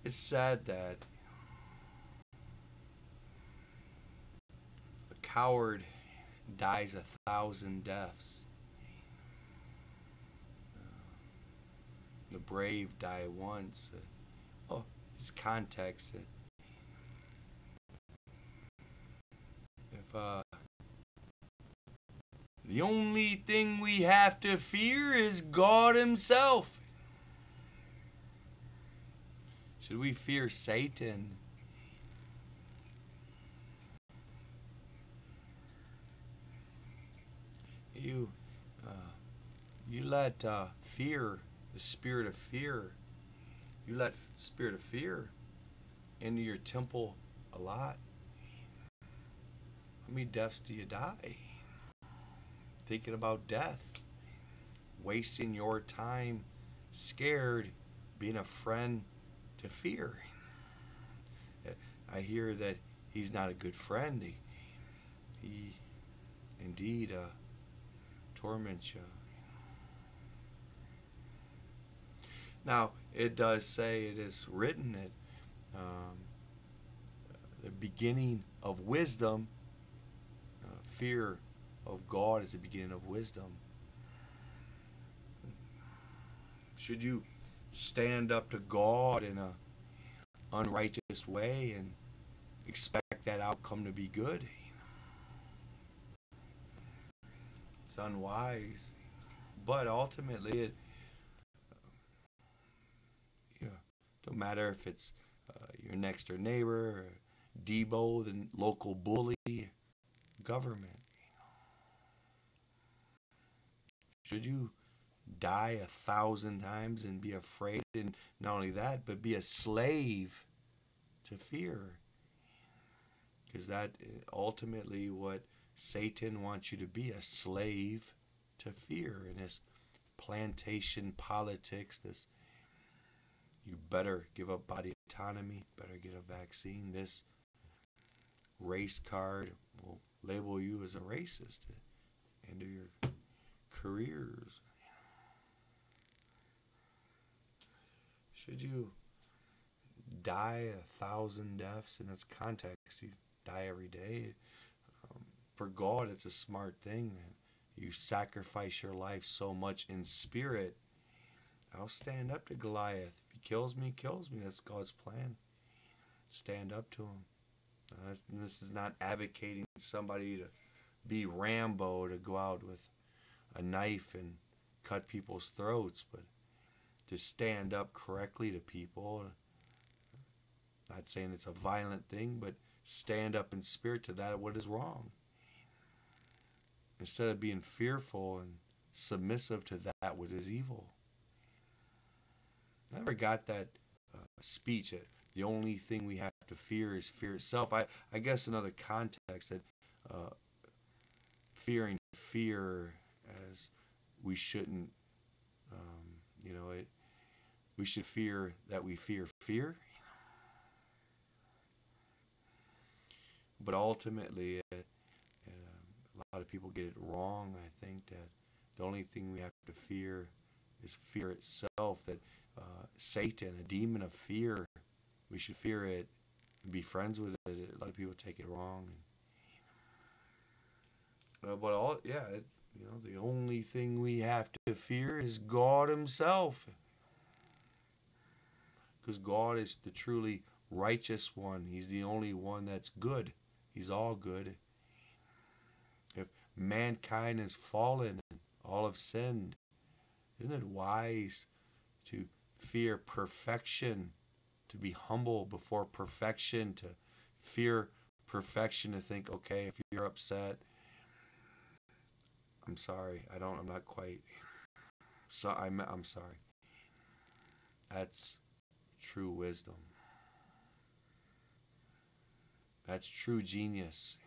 It's sad that a coward dies 1,000 deaths. The brave die once. Oh, it's context. If the only thing we have to fear is God Himself, should we fear Satan? You, uh, you let fear, the spirit of fear, you let spirit of fear into your temple a lot. How many deaths do you die? Thinking about death, wasting your time, scared, being a friend to fear. I hear that he's not a good friend. He indeed torments you. Now, it does say, it is written that the beginning of wisdom, fear of God is the beginning of wisdom. Should you stand up to God in a unrighteous way and expect that outcome to be good? It's unwise. But ultimately, it you know, don't matter if it's your next door neighbor, or Debo, the local bully, government. Should you die 1,000 times and be afraid, and not only that, but be a slave to fear? Because that ultimately what Satan wants you to be, a slave to fear. And his plantation politics, this you better give up body autonomy, better get a vaccine, this race card will label you as a racist at the end of your careers. Should you die 1,000 deaths in its context? You die every day. For God, it's a smart thing that you sacrifice your life so much in spirit. I'll stand up to Goliath. If he kills me, kills me. That's God's plan. Stand up to him. This is not advocating somebody to be Rambo, to go out with a knife and cut people's throats, but to stand up correctly to people. Not saying it's a violent thing, but stand up in spirit to that what is wrong. Instead of being fearful and submissive to that what is evil. I never got that speech. The only thing we have to fear is fear itself. I guess another context that fearing fear as we shouldn't, we should fear that we fear fear. But ultimately, a lot of people get it wrong. I think that the only thing we have to fear is fear itself. That Satan, a demon of fear, we should fear it and be friends with it. A lot of people take it wrong. But the only thing we have to fear is God Himself, because God is the truly righteous one. He's the only one that's good. He's all good. If mankind has fallen, all have sinned, isn't it wise to fear perfection, to be humble before perfection, to fear perfection, to think, okay, if you're upset, I'm sorry. I'm not quite. So I'm sorry. That's true wisdom. That's true genius.